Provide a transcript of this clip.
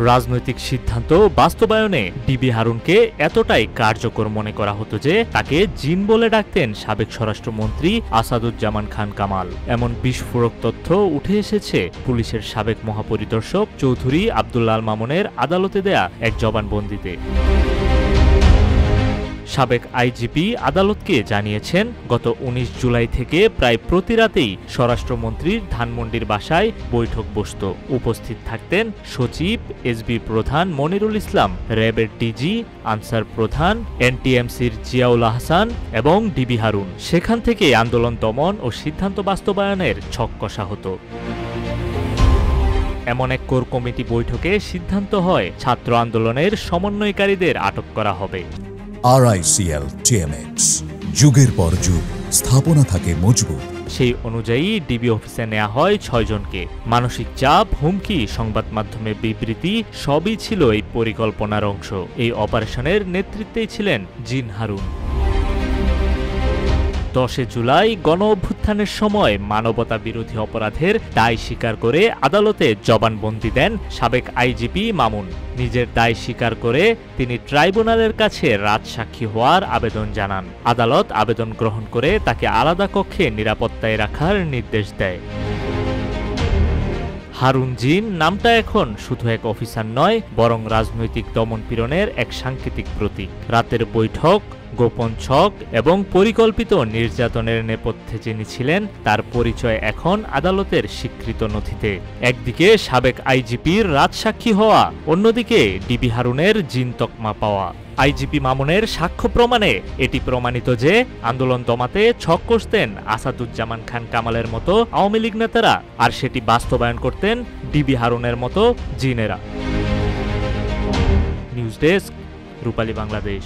রাজনৈতিক সিদ্ধান্ত বাস্তবায়নে ডিবি হারুনকে এতটাই কার্যকর মনে করা হতো যে তাকে জিন বলে ডাকতেন সাবেক স্বরাষ্ট্রমন্ত্রী আসাদুজ্জামান খান কামাল। এমন বিস্ফোরক তথ্য উঠে এসেছে পুলিশের সাবেক মহাপরিদর্শক চৌধুরী আব্দুল আল মামুনের আদালতে দেয়া এক জবানবন্দিতে। সাবেক আইজিপি আদালতকে জানিয়েছেন, গত ১৯ জুলাই থেকে প্রায় প্রতি রাতেই স্বরাষ্ট্রমন্ত্রীর ধানমন্ডির বাসায় বৈঠক বসত। উপস্থিত থাকতেন সচিব, এসবি প্রধান মনিরুল ইসলাম, র্যাবের ডিজি আনসার প্রধান, এনটিএমসির জিয়াউল আহসান এবং ডিবি হারুন। সেখান থেকে আন্দোলন দমন ও সিদ্ধান্ত বাস্তবায়নের ছক কষা হতো। এমন এক কোর কমিটি বৈঠকে সিদ্ধান্ত হয় ছাত্র আন্দোলনের সমন্বয়কারীদের আটক করা হবে। RICL TMX, যুগের পর যুগ স্থাপনা থাকে মজবুত। সেই অনুযায়ী ডিবি অফিসে নেওয়া হয় ৬ জনকে। মানসিক চাপ, হুমকি, সংবাদ মাধ্যমে বিবৃতি সবই ছিল এই পরিকল্পনার অংশ। এই অপারেশনের নেতৃত্বেই ছিলেন জিন হারুন। ১০ জুলাই গণ অভ্যুত্থানের সময় মানবতা বিরোধী অপরাধের দায় স্বীকার করে আদালতে জবানবন্দি দেন সাবেক আইজিপি মামুন। নিজের দায় স্বীকার করে তিনি ট্রাইব্যুনালের কাছে রাজসাক্ষী হওয়ার আবেদন জানান। আদালত আবেদন গ্রহণ করে তাকে আলাদা কক্ষে নিরাপত্তায় রাখার নির্দেশ দেয়। হারুন জিন নামটা এখন শুধু এক অফিসার নয়, বরং রাজনৈতিক দমনপীড়নের এক সাংকেতিক প্রতীক। রাতের বৈঠক, গোপন ছক এবং পরিকল্পিত নির্যাতনের নেপথ্যে যিনি ছিলেন তার পরিচয় এখন আদালতের স্বীকৃত নথিতে। একদিকে সাবেক আইজিপির রাজসাক্ষী হওয়া, অন্যদিকে ডিবি হারুনের জিন তকমা পাওয়া। আইজিপি মামুনের সাক্ষ্য প্রমাণে এটি প্রমাণিত যে আন্দোলন দমাতে ছক কষতেন আসাদুজ্জামান খান কামালের মতো আওয়ামী লীগ নেতারা, আর সেটি বাস্তবায়ন করতেন ডিবি হারুনের মতো জিনেরা। নিউজ ডেস্ক, রূপালী বাংলাদেশ।